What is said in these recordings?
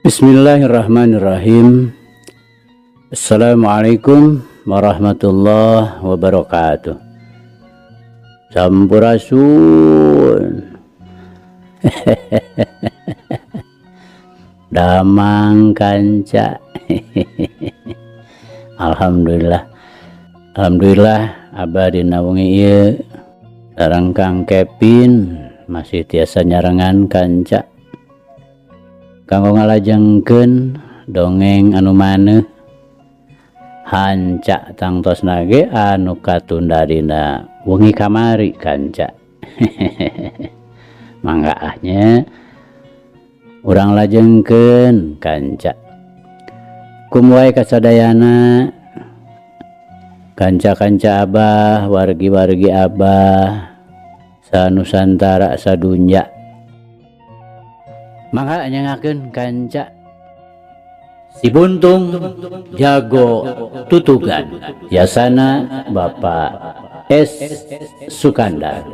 Bismillahirrahmanirrahim. Assalamualaikum warahmatullahi wabarakatuh. Sampurasun. Damang kanca. Alhamdulillah. Alhamdulillah abadina wengi ieu sareng Kang Kevin masih tiasa nyarengan kanca kanggo ngalajengkeun dongeng anu maneh hanca tangtosna ge anu katunda dina wengi kamari kanca. Mangga ahnya urang lajengkeun kanca. Kumwae kasadayana kanca-kanca Abah, wargi-wargi Abah sanusantara sadunya. Mangga nyangakeun kanca si Buntung jago tutugan, yasana Bapak S. Sukandar.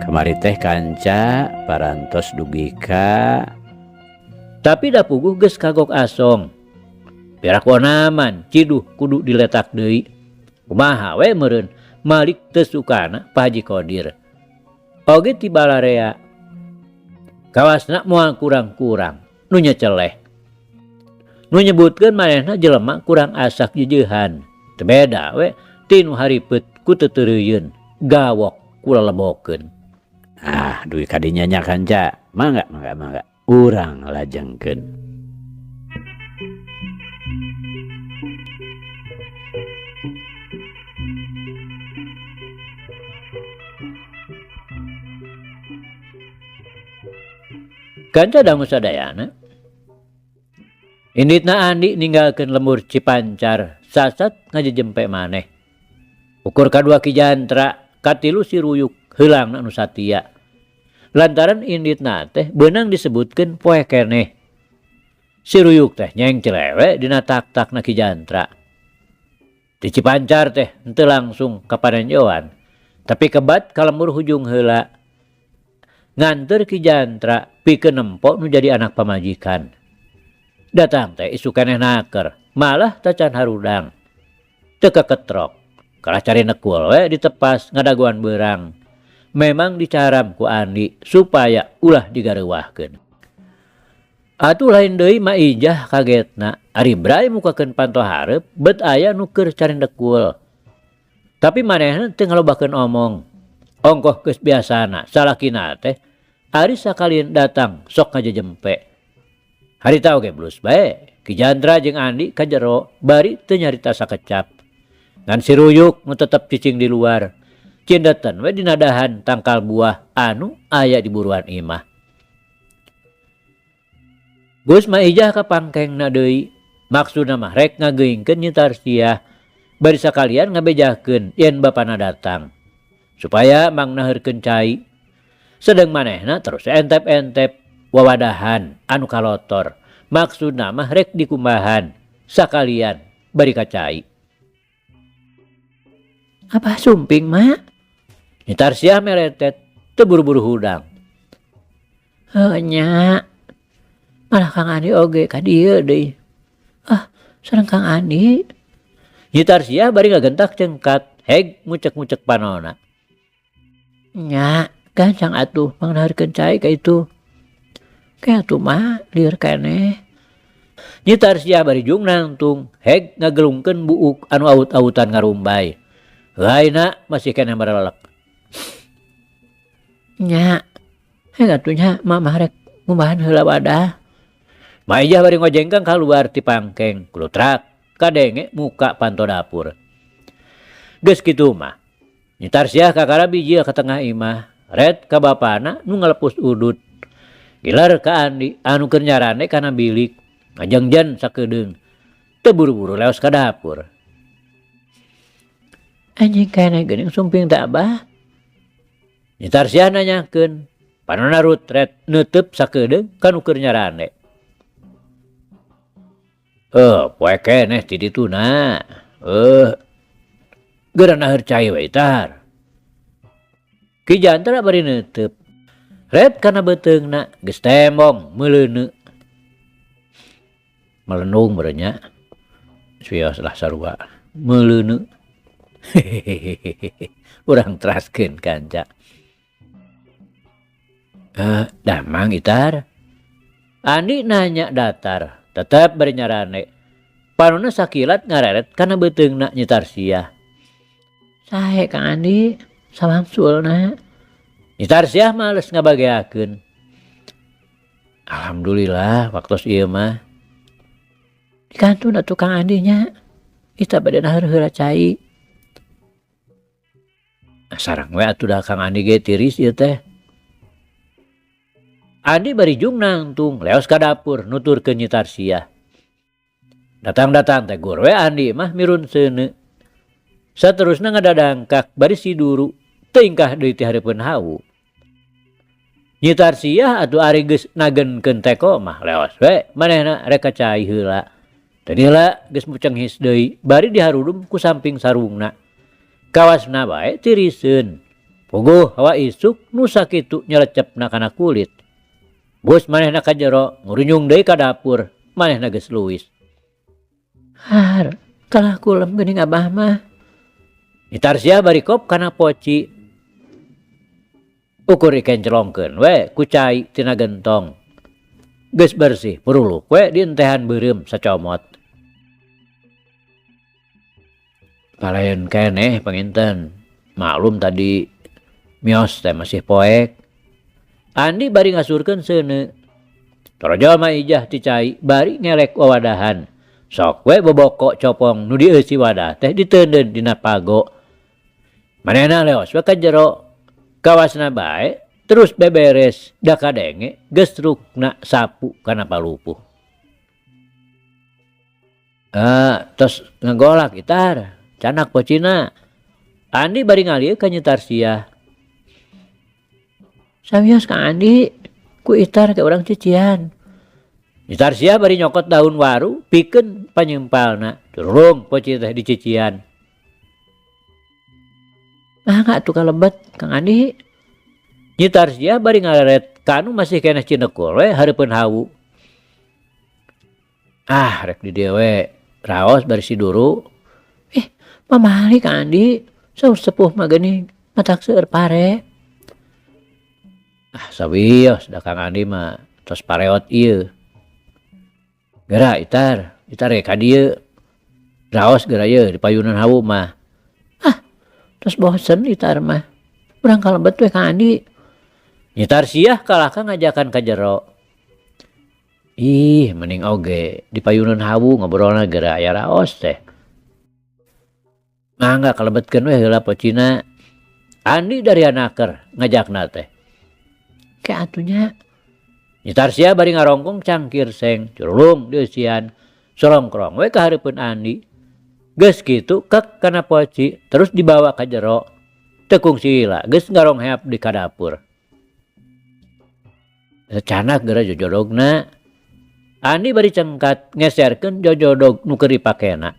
Kamari teh kanca parantos dugika tapi da puguh geus kagok asong. Perak wanaman ciduh kudu diletak deui. Kumaha we meureun malik teu sukana Pak Haji Qodir. Oge ti balarea kawasna moal kurang-kurang nu nyeceleh. Nu nyebutkeun manehna jelema kurang asak jeujehan. Teu beda we ti nu haripeut ku teuteureuyeun gawok kula lebokeun. Duit kadinya nya kanca. Mangga. Urang lajengkeun. Kanca dangu sadayana. Inditna Andi ninggalkeun lembur Cipancar sasat ngajejempe maneh. Ukur kadua Ki Jantra katilu si Ruyuk heulangna nu satia. Lantaran inditna teh beunang disebutkeun poe keneh. Si Ruyuk teh nyeng celewe dina tak-takna Ki Jantra. Di Cipancar teh henteu langsung ka panenjoan, tapi kebat ka lembur hujung heula. Nganteur Ki Jantra pikeun nempo nu jadi anak pamajikan. Datang teh isu keneh naker, malah tacan harudang. Teu kaketrok, kalah cari nekul we ditepas ngadaguan beurang. Memang dicaram ku Andi supaya ulah digareuwahkeun. Atuh lain deui Maijah kagetna ari bray mukakeun panto hareup bet aya nu keur carindekul. Tapi manehna teu ngalobakeun omong. Ongkoh geus biasana salakina teh ari sakalieun datang sok ngajejempe. Harita oge blus bae Ki Jantra jeung Andi ka jero bari teu nyarita sakecap. Ngan si Ruyuk nu tetep cicing di luar. Cindeten we dinadahan tangkal buah anu aya di buruan imah. Gus Maijah kapangkengna deui. Maksudna mah rek ngageuingkeun Nyi Tarsiah bari sakalian ngabejahkeun yen bapana datang. Supaya mangnaheurkeun cai. Sedeng manehna terus entep-entep wawadahan anu kalotor. Maksudna mah rek dikumbahan sakalian bari ka cai. Abah sumping mak. Nyi Tarsiah meretet teu buru-buru hudang. Nya malah Kang Andi oge ka dieu deui. Sareng Kang Andi. Nyi Tarsiah bari ngagentak cengkat heg ngucek-ngucek panonna. Nya gancang atuh mangnaheurkeun cai ka itu. Kae atuh mah lieur keneh. Nyi Tarsiah bari jung nangtung heg ngagelungkeun buuk anu aut-autan ngarumbay. Laina masih kena merelek. Nya, atunya mamah rek ngumbahan heula wadah. Maijah bari ngojengkang kaluar ti pangkeng, kulutrak kadenge muka panto dapur. Geus kitu mah. Nyi Tarsiah kakara biji ka tengah imah, red ka bapana nu ngalepus udut. Gilar ka Andi anu keur nyarane kana bilik. ngajengjen sakedeung teu buru-buru leos ka dapur. Anjing keneh geuning sumping teh Abah? Nyitarsia nanyakeun, panonna rutret neuteup sakedeung kan ukur nyarane. Poe keneh ti dituna. Geurana heur cai we Itar. Ki Jantra bari neuteup. Ret kana beuteungna geus tembong meuleuneu. Melenung berenya. Suios lah sarua. Meuleuneu. Urang teraskeun kanca. Damang Itar. Andi nanya datar. Tetep bari nyarane. Panonna sakilat ngareret kana beuteungna Nyitarsia. Sae Kang Andi, samangsulna. Nyitarsia males ngabageakeun. Alhamdulillah waktos ieu mah. Di kantun atuh Kang Andi nya. Ita bade naheur heula cai. Sareng we atuh da Kang Andi ge tiris ieu teh. Andi bari jung nangtung leos ka dapur nuturkeun Nyitarsia. Datang-datang teh gur we Andi mah mirun seuneu. Saterusna ngadadangkak bari si duru teu ingkah deui ti hareupeun hawu. Nyitarsia atuh ari geus nagenkeun teko mah leos we manehna rek kacai heula. Tadi heula geus mucenghis deui bari diharudum ku samping sarungna. Kawasna bae tiriseun. Puguh hawa isuk nu sakitu nyelecepna kana kulit. Bos manehna ka jero ngurunyung deui ka dapur, manehna geus luwis. Har, kalah kulem geuning Abah mah. Nyitarsia bari kop kana poci. Ukur iken celongkeun we ku cai tina gentong. Geus bersih, puruluk we dientehan beureum sacomot. Palayan keneh panginten. Maklum tadi mios teh masih poek. Andi bari ngasurkeun seuneu. Torojo mah ijah ti cai bari ngelek wawadahan. Sok we bobokok copong nu dieusi wadah teh diteundeun dina pago. Manehna leos we ka jero. Kawasna bae terus beberes da kadenge geus rukna sapu kana palupuh. Tos ngagolak Itar, canak pocina. Andi bari ngalieu ka Nyitarsia. Sawios Kang Andi, ku Itar ke urang cician. Nyitarsia bari nyokot daun waru pikeun panyempalna. Turung poci teh di cician. Mangga atuh kalebet Kang Andi. Nyitarsia bari ngareret kanu masih keneh cinekul we hareupeun hawu. Rek di dieu we raos bari si duru. Mamali Kang Andi, saur sepuh mah geuning matak seueur pare. Sawios da Kang Andi mah tos pareot ieu. Geura Itar ge ka dieu. Raos geura ieu di payunan hawu mah. Tos bosen Itar mah. Urang kalebet we Kang Andi. Nyitarsia kalahkah ngajakan ka jero. Mending oge di payunan hawu ngobrolna geura aya raos teh. Mangga kalebetkeun we heula pocina. Andi dari anaker ngajakna teh. Ke atunya. Nyitarsia bari ngarongkong cangkir seng curulung dieusian sorongkrong we ka hareupeun Andi. Geus kitu kek kana poci terus dibawa ka jero. Teu kungsi heula geus ngarongheap di ka dapur. Canak geura jojodogna. Andi bari cengkat ngeserkeun jojodog nu keur dipakena.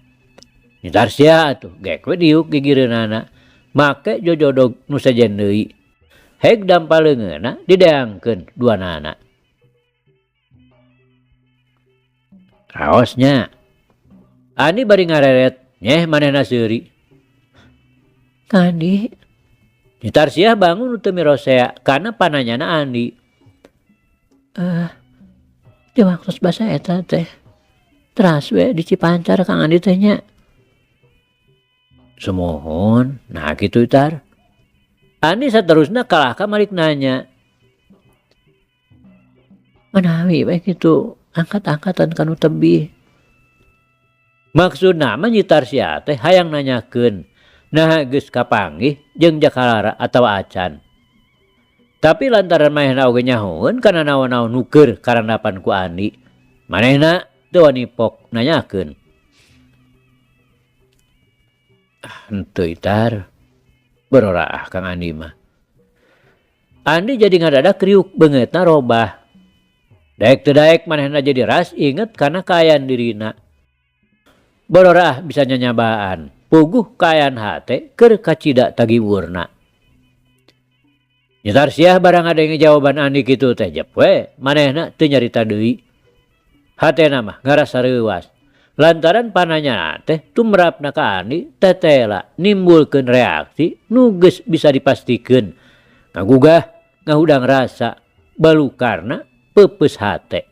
Nyitarsia atuh gek we diuk gigireunana make jojodog nu sejen deui. Heg dampaleungeunna dideangkeun duanana. Raosnya. Andi bari ngareret nyeh manehna seuri. Kang Andi. Nyitarsia bangun teu mirosea kana pananyana Andi. Di waktos basa eta teh. Teras we di Cipancar Kang Andi teh nya. Sumohon, nah kitu Itar. Andi saterusna kalahkah malik nanya. Manawi we kitu angkat-angkatan kanu tebih. Maksudna mah Nyitarsia teh hayang nanyakeun nah geus kapanggih jeung jakalara atawa acan. Tapi lantaran manehna oge nyahoeun kana naon-naon nu keur karandapan ku Andi, manehna teu wani pok nanyakeun. Henteu Itar. Beroraah Kang Andi mah. Andi jadi ngadadak kriuk beungeutna robah. Daek teu daek manehna jadi ras inget kana kaayaan dirina. Beroraah bisa nyanyabaan. Puguh kaayaan hate keur kacida tagiwurna. Nyetar siah barang ada yang jawaban Andi kitu teh jep we manehna teu nyarita deui. Hatena mah ngarasa reuwas. Lantaran pananya teh tumrapna ka Andi tetela nimbulkeun reaksi nu geus bisa dipastikeun ngagugah ngahudang rasa balukarna peupeus hate.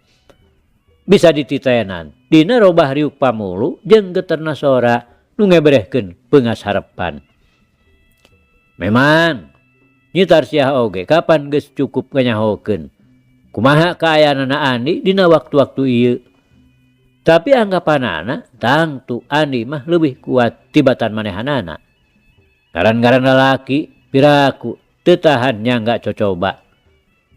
Bisa dititenan dina robah riuk pamulu jeung geterna sora nu ngeberehkeun peungas harepan. Memang nyitar siah oge kapan geus cukup nganyahokeun kumaha kaayaanna Andi dina waktu-waktu ieu. Tapi anggapanana tangtu Andi mah lebih kuat tibatan manehanana. Ngaran-ngaran lalaki piraku teu tahan nyangga cocoba.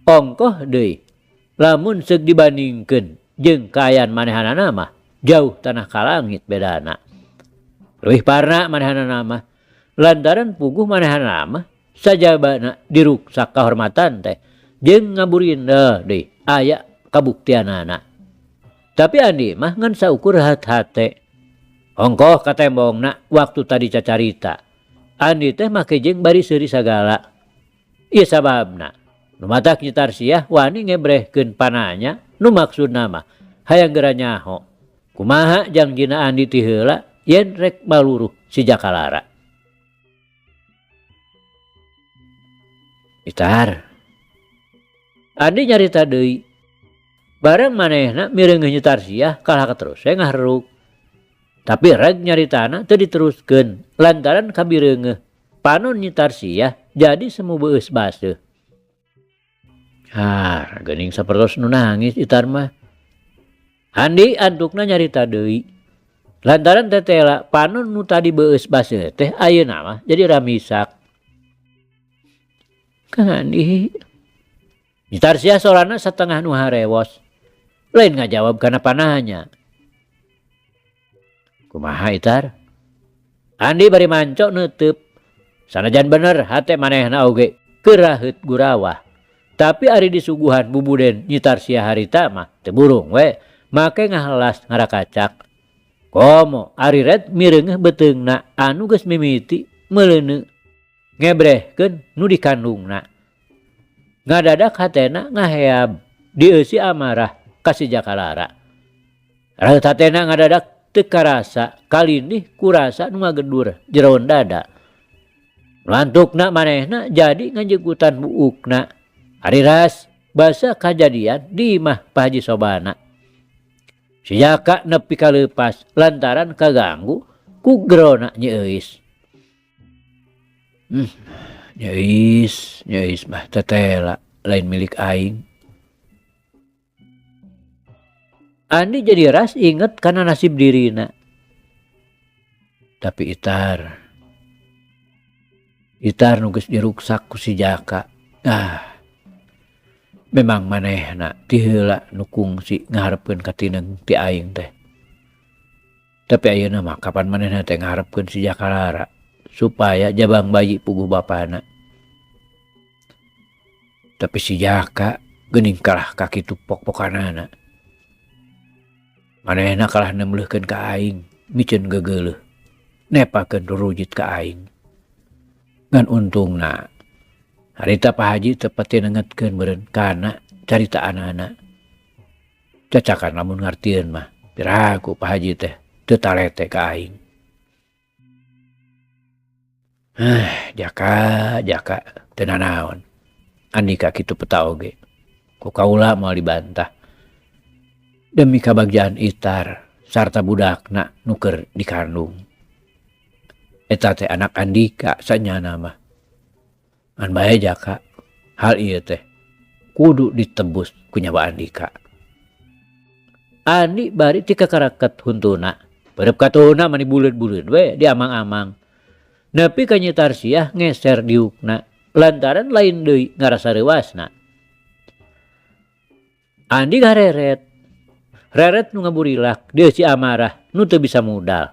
Ongkoh deui lamun seug dibandingkeun jeung kaayaan manehanana mah jauh tanah kalangit bedana. Leuwih parna manehanana mah lantaran puguh manehanana mah sajabana diruksak kahormatan teh jeung ngaburinda deui aya kabuktianana. Tapi Andi mah ngan saukur hate. Ongkoh katembongna waktu tadi cacarita. Andi teh make jeung bari seuri sagala. Ieu sababna nu matak nyitar siah wani ngebrehkeun pananya nu maksudna mah hayang geura nyaho. Kumaha jangjina Andi ti heula yen rek baluruh si Jakalara. Itar. Andi nyarita deui. Barang manehna mireungeuh nyitar siah kalah terus ngaharuk. Tapi reg nyaritana teu diteruskeun lantaran kabireungeuh panon nyitar siah jadi semu beus baseuh. Geuning sapertos nu nangis Itar mah. Andi antukna nyarita deui. Lantaran tetela panon nu tadi beus baseuh teh ayeuna mah jadi ramisak. Kang Andi. Nyitar siah sorana satengah nu harewos. Lain ngajawab kana panahnya. Kumaha Itar? Andi bari manco neuteub. Sanajan bener hate manehna oge keuraheut gurawah. Tapi ari disuguhan bubuden nyitar siah harita mah teu burung we make ngahelas ngarakacak. Komo ari red mireungeuh beteungna anu geus mimiti meleuneu ngebrehkeun nu dikandungna. Ngadadak hatena ngaheab dieusi amarah ka si Jakalara. Raheut hatena ngadadak teu karasa kalindih ku rasa nu ngagedur jeroan dada. Lantukna manehna jadi ngajegutan buukna. Ari ras basa kajadian di imah Pak Haji Sobana. Si Jaka nepi ka leupas lantaran kaganggu ku gerona Nyi Euis. Nyi Euis mah tetela lain milik aing. Andi jadi ras inget karena nasib dirina. Tapi Itar nu geus diruksak ku si Jaka. Memang manehna ti heula nu kungsi ngaharepkeun katineung ti aing teh. Tapi ayeuna mah kapan manehna teh ngaharepkeun si Jakalara supaya jabang bayi puguh bapana. Tapi si Jaka geuning kalah ka kitu pok-pokanana. Manehna kalah nemleuhkeun ka aing micen gegeuleuh nepakeun rurujit ka aing. Ngan untungna harita Pak Haji teu pati nengetkeun meureun kana caritaanana. Cacakan lamun ngartieun mah piraku Pak Haji teh teu talete ka aing. Jaka teu nanaon. Andika kitu peta oge. Ku kaula moal dibantah. Demi kabagjaan Itar sarta budakna nu keur dikandung. Eta teh anak Andika sanyana mah. Ngan bae Jaka, hal ieu teh kudu ditebus ku nyawa Andika. Andi bari ti kakaraket huntuna. Beureup katuhuna mani buleud-buleud we diamang-amang. Nepi ka nyitar siah ngeser diukna lantaran lain deui ngarasa reuasna. Andi gareret. Reret nu ngaburilak dia si amarah nu teu bisa modal.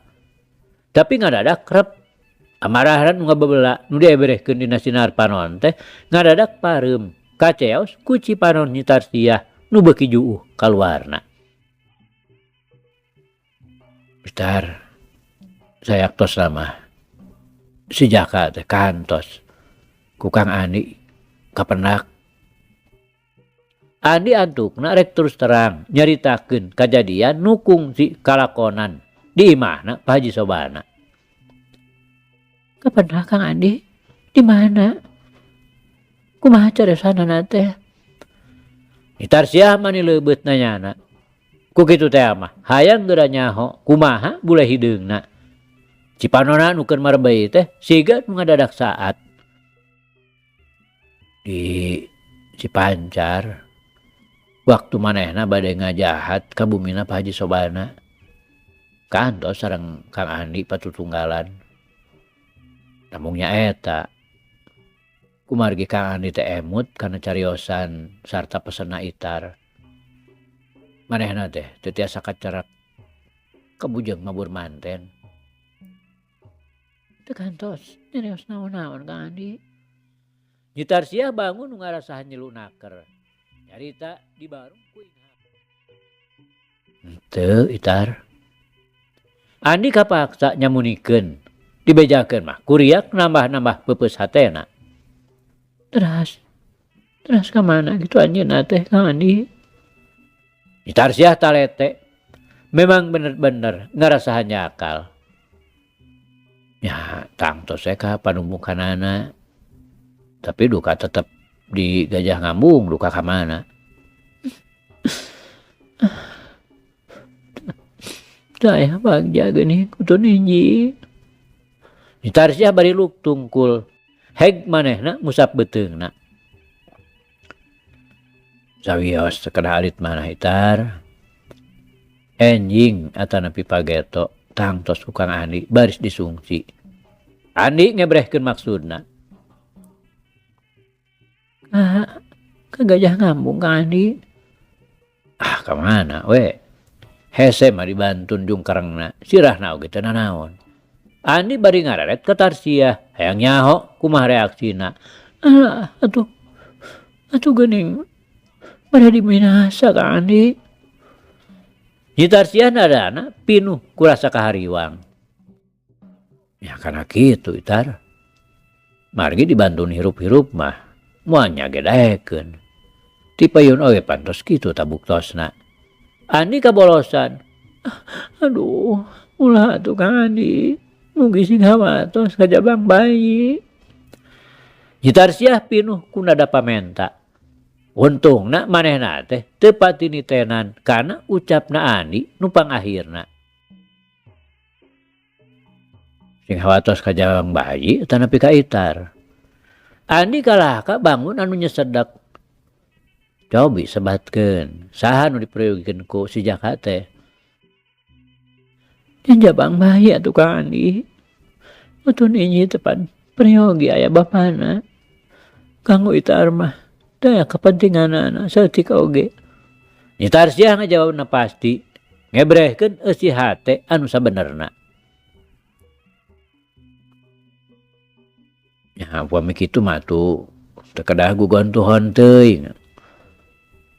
Tapi ngadadak rep amarahan nu ngababela nu dieberehkeun dina sinar panon teh ngadadak pareum kaceos ku Cipanon Nyi Tarsiah nu beuki juuh kaluarna. Bentar, saya tos nama si Jaka teh kantos ku Kang Andi kapendak. Andi antukna rek terus terang nyaritakeun kajadian nu kungsi kalakonan di imahna Pak Haji Sobana. Kapendak Kang Andi? Di mana? Kumaha caresanana teh? Nyi Tarsiah mani leubeut nanyana. Ku kitu teh mah hayang geura nyaho kumaha bule hideungna. Cipanonna nu keur marebei teh siga nu ngadadak saat. Di Cipancar waktu manehna bade ngajahat ka bumina Pak Haji Sobana. Kantos sareng Kang Andi patutunggalan. Namung nya eta kumargi Kang Andi teh emut kana cariosan sarta pesena Itar. Manehna teh teu tiasa kacerak kabujeng mabur manten. Teu kantos nyarios naon-naon Kang Andi. Nyi Tarsiah bangun nu ngarasahan nyelunaker. Nyarita di barung ku inghap. Henteu Itar. Andi kapaksa nyamunikeun. Dibejakeun mah kuriak nambah-nambah peupeus hatena. Teras ka mana gitu anjeunna teh Kang Andi? Nyi Tarsiah talete. Memang bener-bener ngarasahan nyakal. Ya tangtos ka panumbukanana. Tapi duka tetep di Gajah Ngambung duka ka mana? Saya bagja geuning kutun hiji. Nyi Tarsiah bari luk tungkul. Heg manehna ngusap beuteungna. Sawios sakedah alit manah Itar. Enjing atanapi pageto tangtos ku Kang Andi baris disungsi. Andi ngebrehkeun maksudna. Ka Gajah Ngambung Kang Andi. Ka mana we? Hese mah dibantun jungkarengna, sirahna oge teu nanaon. Andi bari ngareret ka Tarsiah, hayang nyaho kumaha reaksina. Atuh geuning bade diminasa Kang Andi. Nyi Tarsiah nadana pinuh ku rasa kahariwang. Ya kana kitu Itar. Margi dibantun hirup-hirup mah moal nyagedaekeun. Ti payun oge pantos kitu tabuktosna. Andi kabolosan. Aduh, ulah atuh Kang Andi. Mugi sing hamatos kajabang bayi. Nyi Tarsiah pinuh ku nada pamenta. Untungna manehna teh teu pati nitenan kana ucapna Andi nu pangakhirna. Sing hawatos kajabang bayi eta nepi ka Itar. Andi kalahka bangun anu nyesedak. Cobi sebatkeun saha nu diperayogikeun ku si Jaka teh. Jabang bayi atuh Kang Andi. Utun inyi tepan peryogi aya bapana. Kanggo Itar mah daya kepentinganana saeutik oge. Nyi Tarsiah ngajawabna pasti. Ngebrehkeun eusi hate anu sabenerna. Ya upami kitu mah tuh teu kedah gugontuhon teuing.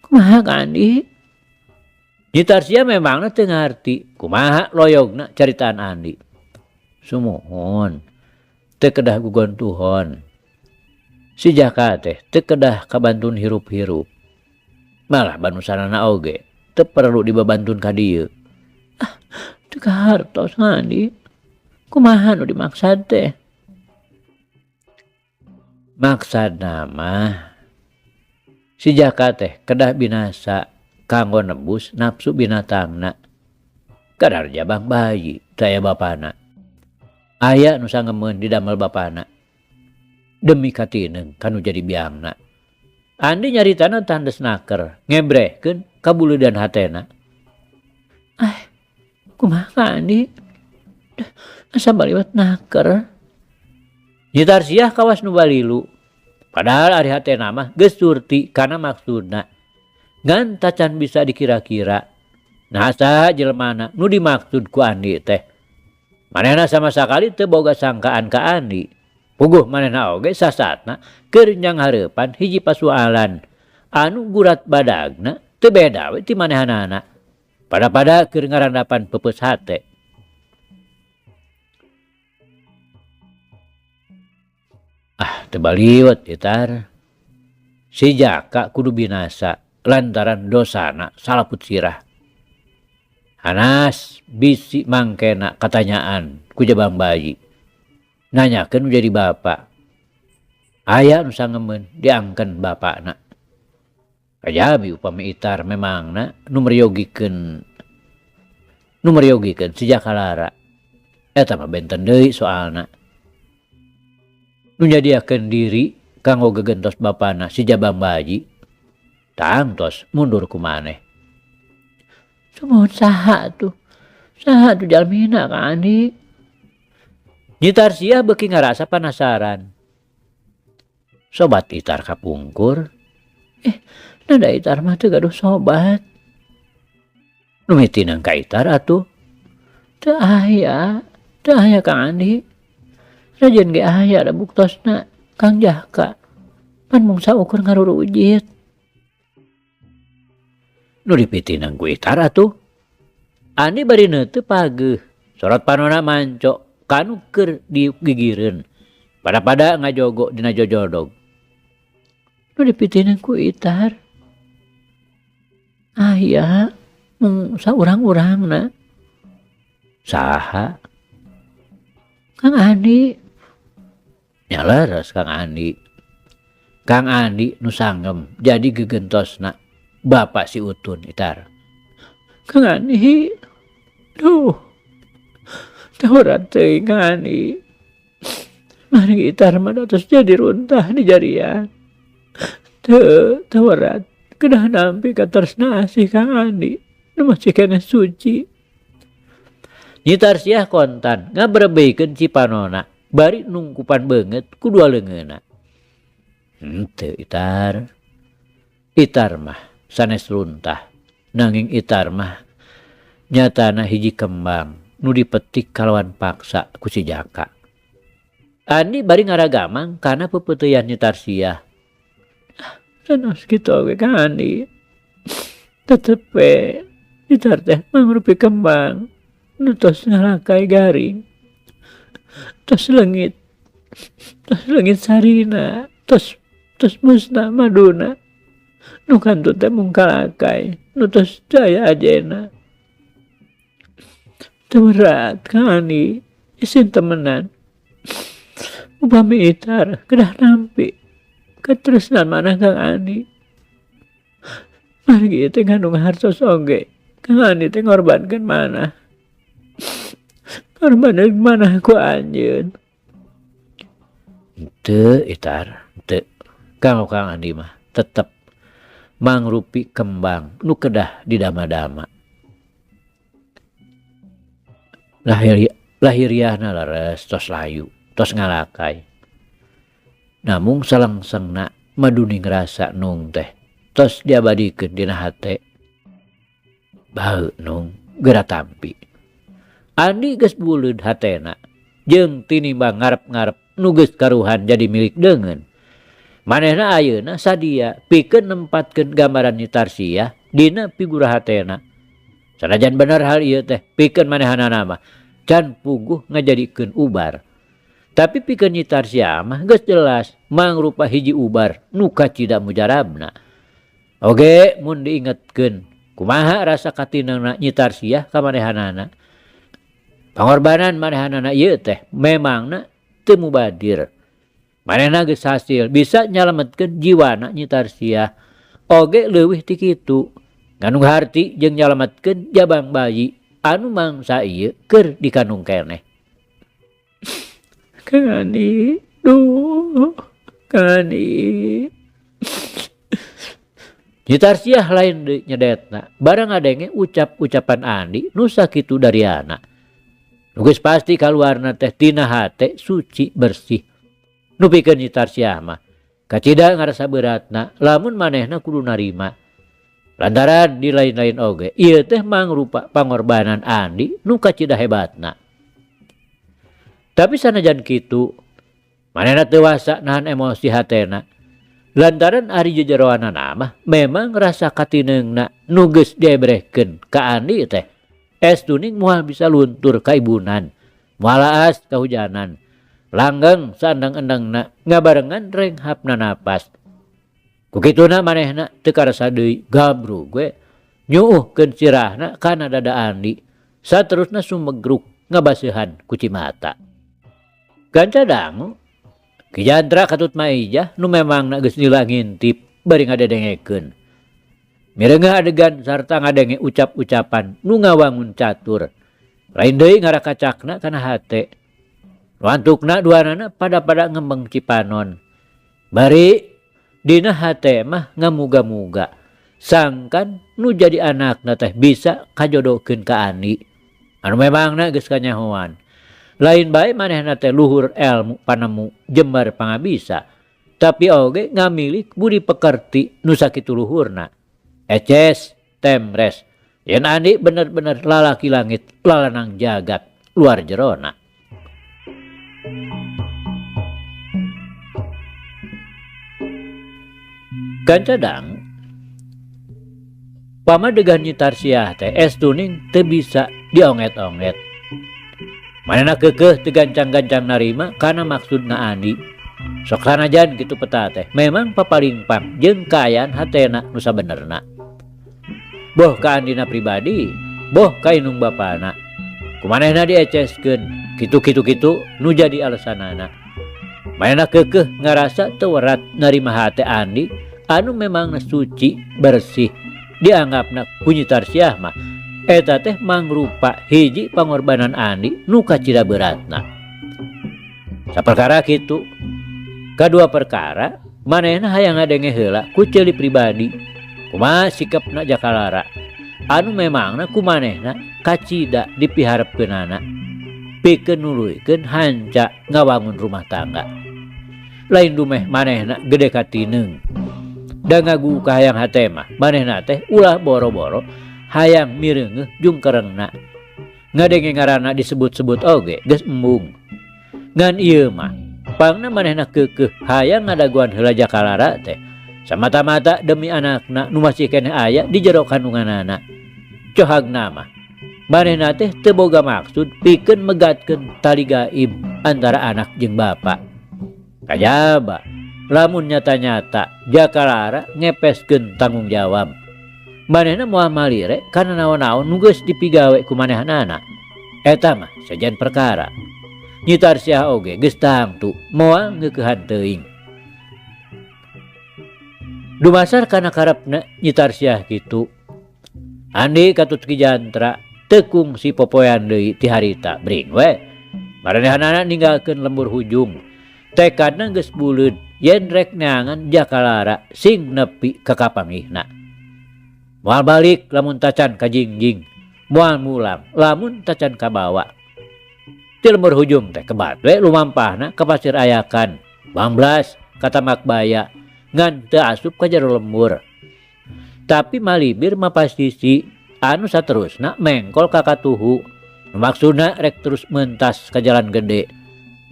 Kumaha Kang Andi? Nyi Tarsiah memangna teu ngarti kumaha loyogna caritaan Andi. Sumuhun teu kedah gugontuhon. Si Jaka teh teu kedah kabantun hirup-hirup. Malah banusanana oge teu perlu dibabantun ka dieu. Teu kahartos Kang Andi. Kumaha nu dimaksad teh? Maksudna mah si Jaka teh kedah binasa kanggo nebus nafsu binatangna. Kadar jabang bayi teu aya bapana. Aya nu sangemeun didamel bapana. Demi katineung kanu jadi biangna. Andi nyaritana tandes naker, ngebrehkeun kabuludan hatena. Kumaha Kang Andi? Asa baliwat naker. Nyi Tarsiah kawas nu balilu. Padahal ari hatena mah geus surti kana maksudna. Ngan tacan bisa dikira-kira. Nah saha jelemana nu dimaksud ku Andi teh? Manehna sama sakali teu boga sangkaan ka Andi. Puguh manehna oge sasatna keur nyanghareupan hiji pasualan anu gurat badagna teu beda we ti manehanana. Pada keur ngarandapan peupeus hate. Teu baliwet itar. Si Jaka kudu binasa lantaran dosana salaput sirah. Hanas bisi mangkena katanyaan ku Jabang Bayi. Nanyakeun jadi bapak. Aya nu sangemeun diangkeun bapakna. Kajabi upami itar memangna nu meryogikeun si Jaka lara. Eta mah benten deui soalna. Nu nyadiakeun diri kanggo gegentos bapana si Jabang Bayi. Tangtos mundur ku maneh. Sumuhun saha tuh jalmina ka Andi. Nyitar sia beuki ngarasa penasaran. Sobat itar kapungkur. Nada itar mah teu gaduh sobat. Nu mitinang ka itar atuh. Teu aya Kang Andi. Rajen ge aya da buktosna Kang Jaka. Pan mung saukur ngarurujit. Nu dipitinang ku itar atuh. Andi bari neuteu pageuh. Sorot panonna manco kanu keur digigireun. Pada ngajogo dina jojodog. Nu dipitinang ku itar. Aya mung saurang-urangna. Saha? Kang Andi. Nyaleres Kang Andi. Kang Andi nu sangem jadi gegentosna bapak si Utun itar. Kang Andi. Duh. Tawuran teuing Kang Andi. Mari itar mah terus jadi runtah di jarian. Tawuran kedah nampi ka tresna asih Kang Andi. Nu masih kena suci. Nyitar siah kontan ngabrebeykeun cipanona bari nungkupan beungeut ku dua leungeunna. Henteu itar. Itar mah sanes runtah. Nanging itar mah nyatana hiji kembang nu dipetik kalawan paksa ku si Jaka. Andi bari ngaragamang kana pepeuteyan nyitar siah. Sanes kitu oge Kang Andi. Tetep we itar teh mangrupi kembang nu tos ngalakai garing. Tos leungit sarina, tos musna maduna. Nu kantun teh mung kalakai, nu tos daya ajena. Teu berat Kang Andi, isin temenan. Upami itar kedah nampi katresnan maneh Kang Andi. Margi teh ngandung hartos oge. Kang Andi teh ngorbankeun manah. Ngorbankeun manah ku anjeun. Teu itar, teu. Kang Andi mah tetep mangrupi kembang nu kedah didama-dama. Lahiriahna leres tos layu, tos ngalakai. Namung salengsengna maduning rasa nung teh tos diabadikeun dina hate. Baheuk nung geura tampi. Andi geus buleud hatena jeung tinimbang ngarep-ngarep nu geus karuhan jadi milik deungeun. Manehna ayeuna sadia pikeun nempatkeun gambaran nyitar siah dina figura hatena. Sanajan bener hal ieu teh pikeun manehanana mah can puguh ngajadikeun ubar. Tapi pikeun nyitar siah mah geus jelas mangrupa hiji ubar nu kacida mujarabna. Oge mun diingetkeun kumaha rasa katinangna nyitar siah ka manehanana. Pangorbanan manehanana ieu teh memangna teu mubadir. Manehna geus hasil bisa nyalametkeun jiwana nyitar siah. Oge leuwih ti kitu. Ngandung harti jeung nyalametkeun Jabang Bayi anu mangsa ieu keur dikandung keneh. Kang Andi, duh, Kang Andi. Nyitar siah lain deui nyedetna. Barang ngadenge ucapan Andi nu sakitu dariana. Nu geus pasti kaluarna teh tina hate suci bersih. Nu pikeun nyitar siah mah kacida ngarasa beratna lamun manehna kudu narima. Lantaran di lain-lain oge ieu teh mangrupa pangorbanan Andi nu kacida hebatna. Tapi sanajan kitu manehna teu wasa nahan emosi hatena. Lantaran ari jejeroanana mah memang rasa katineungna nu geus diebrehkeun ka Andi teh estuning moal bisa luntur ka ibunan, moal laas kahujanan, langgeng saendeng-endengna ngabarengan renghapna napas. Kukituna manehna teu karasa deui gabru gue nyuuhkeun sirahna kana dada Andi saterusna sumegruk ngabaseuhan ku Cimata. Ganca dangu Ki Jantra katut maijah nu memangna geus nila ngintip bari ngadedengekeun. Mireungeuh adegan sarta ngadenge ucap-ucapan nu ngawangun catur. Lain deui ngarakacakna kana hate. Nu antukna duanana pada-pada ngembeng Cipanon. Bari dina hate mah ngamuga-muga sangkan nu jadi anakna teh bisa kajodokeun ka Andi anu memangna geus kanyahoan. Lain bae manehna teh luhur elmu panemu jembar pangabisa tapi oge ngamilih budi pekerti nu sakitu luhurna. Eces temres yen Andi bener-bener lalaki langit lalanang jagat luar jerona. Gancadang pamadegan Nyi Tarsiah teh estuning teu bisa dionget-onget. Manehna keukeuh teu gancang-gancang narima kana maksudna Andi. Sok sanajan kitu peta teh memang papalimpang jeung kaayaan hatena nu sabenerna. Boh ka Andina pribadi, boh ka inung bapana. Kumanehna dieceskeun kitu-kitu nu jadi alesanana. Manehna keukeuh ngarasa teu werat narima hate Andi anu memang suci bersih dianggapna ku Nyi Tarsiah mah eta teh mangrupa hiji pangorbanan Andi nu kacida beratna. Saperkara kitu kadua perkara manehna hayang ngadenge heula ku ceuli pribadi kumaha sikepna Jakalara anu memangna ku manehna kacida dipiharepkeunana pikeun nuluykeun hanca ngawangun rumah tangga. Lain dumeh manehna gede katineung da ngagu ka hayang hate mah manehna teh ulah boro-boro hayang mireungeuh jung kerengna. Ngadenge ngaranna disebut-sebut oge geus embung. Ngan ieu mah pangna manehna keukeuh hayang ngadaguan heula Jakalara teh samata-mata demi anakna nu masih keneh aya di jero kandunganana. Cohagna mah manehna teh teu boga maksud pikeun megatkeun tali gaib antara anak jeung bapa. Kajaba lamun nyata-nyata Jakalara ngepeskeun tanggung jawab manehna moal malire kana naon-naon nu geus dipigawe ku manehanana eta mah sajan perkara. Nyi Tarsiah oge geus tangtu moal ngeukehan teuing. Dumasar kana karepna Nyi Tarsiah kitu Andi katut Ki Jantra teu kungsi popoean deui ti harita bring we marenehanana ninggalkeun lembur hujung. Tekadna geus buleud yen rek neangan Jakalara sing nepi ka kapangihna. Moal balik lamun tacan ka jingjing, moal mulang lamun tacan ka bawa. Ti lembur hujung teh kebat we lumampahna ka Pasir Ayakan, Bamblas ka Tamak Baya ngan teu asup ka jero lembur. Tapi malibir mapastisi anu saterusna mengkol ka Katuhu, maksudna rek terus mentas ka Jalan Gede.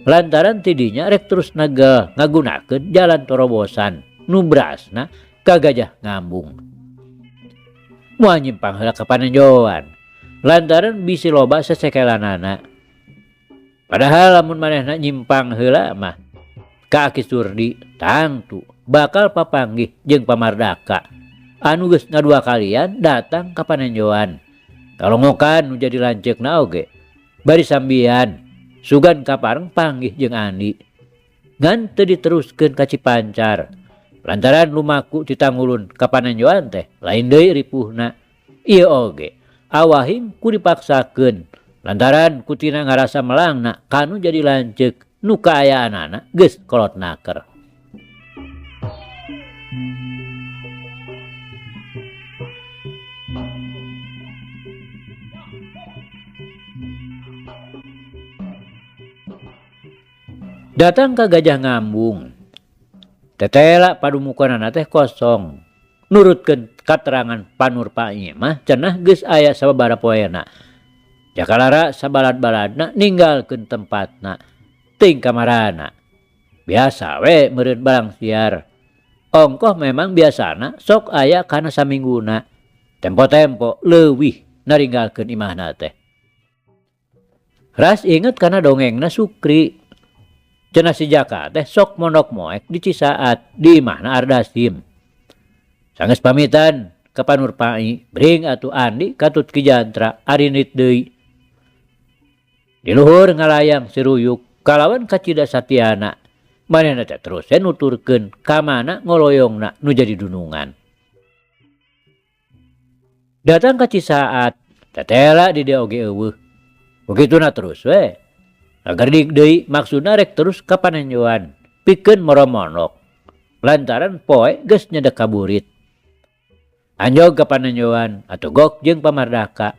Lantaran tidinya rek terus ngagunakeun jalan torobosan nu brasna ka Gajah Ngambung. Moal nyimpang heula ka Panenjoan lantaran bisi loba sesekelanana. Padahal lamun manehna nyimpang heula mah ka Aki Surdi tangtu bakal papanggih jeung pamardaka anu geus ngadua kalian datang ka Panenjoan. Kalongokan nu jadi lanceukna oge bari sambian sugan kapareng panggih jeung Andi ngan teu diteruskeun ka Cipancar lantaran lumaku ti Tanggulun ka Panenjoan teh lain deui ripuhna. Ieu oge awahing ku dipaksakeun lantaran kutina ngarasa melangna kanu jadi lanceuk nu kaayaanana geus kolot naker. Datang ke Gajah Ngambung tetela padumukanana teh kosong nurutkeun katerangan Panurpa'i mah cenah geus aya sababaraha poena. Jakalara sabalad-baladna ninggalkeun tempatna ting kamarana. Biasa we meureun balang siar. Ongkoh memang biasana sok aya kana samingguna. Tempo-tempo leuwih naringgalkeun imahna teh. Ras inget kana dongengna Sukri. Cenah si Jaka teh sok mondok moek di Cisaat di imahna Ardasim. Sanggeus pamitan ka Panurpa'i, bring atuh Andi katut Ki Jantra arinit deui. Di luhur ngalayang si Ruyuk kalawan kacida Satyana. Manehna teh terus nuturkeun ka mana ngoloyongna nu jadi dunungan. Datang ka Cisaat, tetela di dia oge eueuh. Begituna terus we. Agar deui maksudna rek terus ka Panenjoan, pikeun moromonok. Lantaran poe geus nyedek kaburit. Anjog ka Panenjoan atuh gok jeung Pamardaka.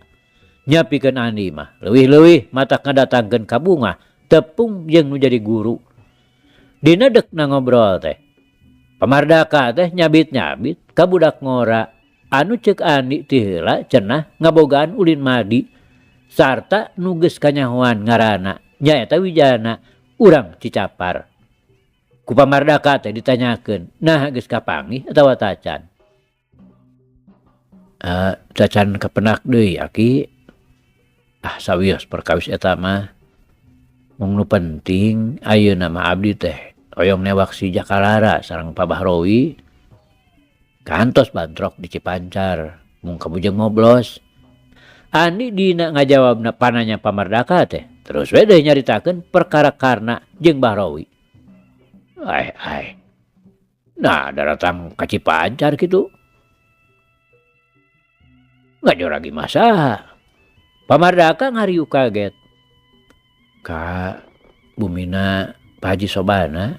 Nyapikeun Andi mah leuwih-leuwih matak ngadatangkeun ka Bunga, tepung jeung nu jadi guru. Dina dekna ngobrol teh. Pamardaka teh nyabit-nyabit ka budak ngora anu ceuk Andi ti heula cenah ngabogaan ulin madi sarta nu geus kanyahoan ngaranna nyaeta Wijana urang Cicapar. Ku Pamardaka teh ditanyakeun, "Nah geus kapanggih atawa tacan?" Tacan kapenak deui Aki. Sawios perkawis eta mah. Mung nu penting ayeuna mah abdi teh hoyong newak si Jakalara sareng Pak Bahrowi. Kantos bantrok di Cipancar, mung kabujeng ngoblos. Andi dina ngajawabna pananya Pamardaka teh, terus we deui nyaritakeun perkara Karna jeung Bahrowi. Ai. Nah, datang ka Cipancar kitu. Ngajoragi masaha. Pamardaka ngariuk kaget. Ka bumina Pak Haji Sobana.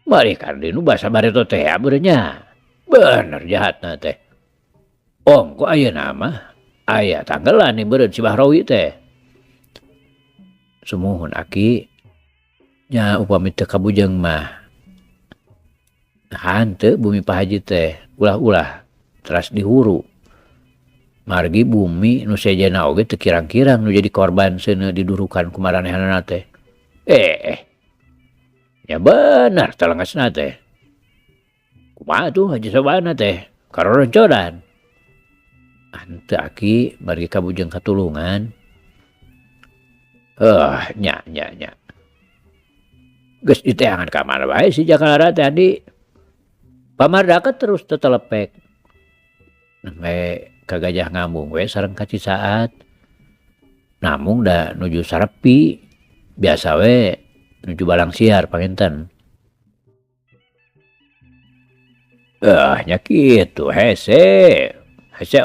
Bari kardi nu basa bareto teh abeurnya. Bener jahatna teh. Ongko ayeuna mah aya tanggelan nih beureun si Bahrowi teh. Sumuhun Aki. Nya upami teu kabujeng mah. Hanteu bumi Pak Haji teh ulah-ulah teras dihuru. Margi bumi nu sejana oge teu kirang-kirang nu jadi korban seuneu didurukan ku maranehanna teh. Ya benar talengasna teh. Kumaha tuh Haji Sobana teh karoroncodan. Hanteu Aki margi kabujeng katulungan. Nya. Geus diteangan ka mana bae si Jakalara teh Andi. Pamardaka terus tetelepek. Sampai ka Gajah Ngambung we sareng ka Cisaat. Namung da nuju Sarepi. Biasa we nuju Balang Siar panginten. Nya kitu hese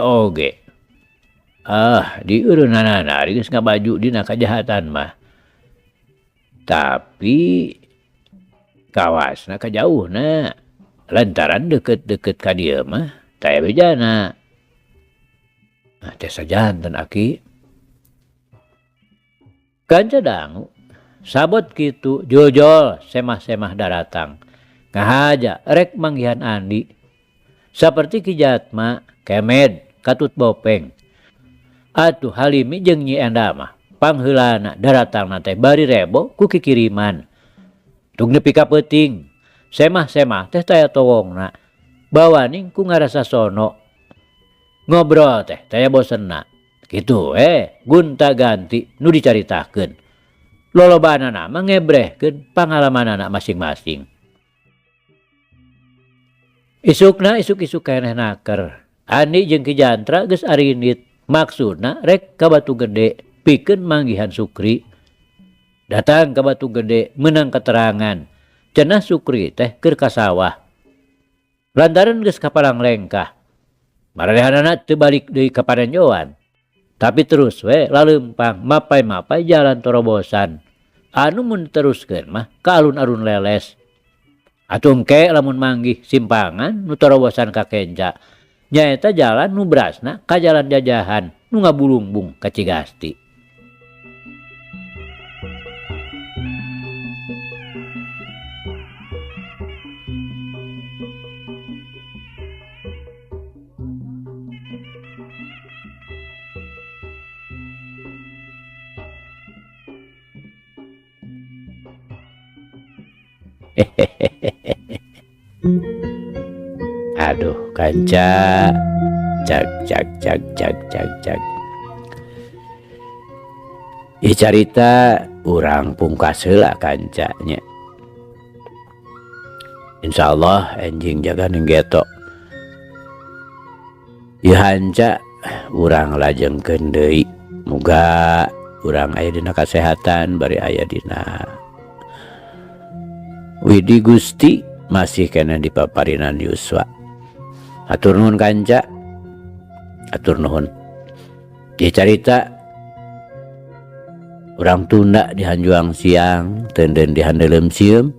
oge. Dieureunana ari geus ngabaju dina kajahatan mah. Tapi kawasna kajauhna. Lantaran deket-deket ka dieu mah taya bejana. Teh sajanten Aki. Kanca dangu sabot kitu jojol semah-semah daratang. Ngahaja rek manggihan Andi. Saperti Ki Jatma, Kemed, Katut Bopeng. Atuh Halimi jeung Nyi Enda mah pangheulana daratangna teh bari rebo ku kikiriman. Tug nepi ka peuting. Semah-semah teh taya towongna. Bawaning ku ngarasa sono. Ngobrol teh taya bosenna. Kitu gunta-ganti nu dicaritakeun. Lolobanana mah ngebrehkeun pangalamanana masing-masing. Isuk keneh naker. Andi jeung Ki Jantra geus arinit. Maksudna rek ka Batu Gede pikeun manggihan Sukri. Datang ka Batu Gede meunang keterangan. Cenah Sukri teh keur ka sawah. Lantaran geus kapalang lengkah. Maranehanana teu balik deui ka Panenjoan. Tapi terus we laleumpang mapai-mapai jalan torobosan. Anu mun teruskeun mah ka alun-alun leles. Atuh engke lamun manggih simpangan nu torobosan ka Kenca. Nyaeta jalan nu brasna ka jalan jajahan nu ngabulungbung ka Cigasti. Aduh kanca, cak cak cak cak cak cak. Carita urang pungkas heula kancanya. Insyaallah enjing jaga nenggeto. Hanca urang lajengkeun deui. Muga urang aya dina kasehatan bari aya dina widi Gusti masih kena dipaparinan yuswa. Atur nuhun kanca. Atur nuhun. Ieu carita urang tunda di hanjuang siang tenden di handelem sieum.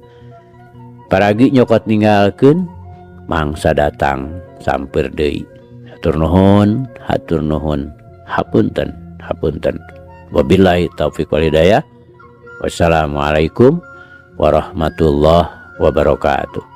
Paragi nyokot ninggalkeun mangsa datang samper deui. Hatur nuhun, hatur nuhun. Hapunten, hapunten. Wabillahi taufiq wal hidayah. Wassalamualaikum warahmatullahi wabarakatuh.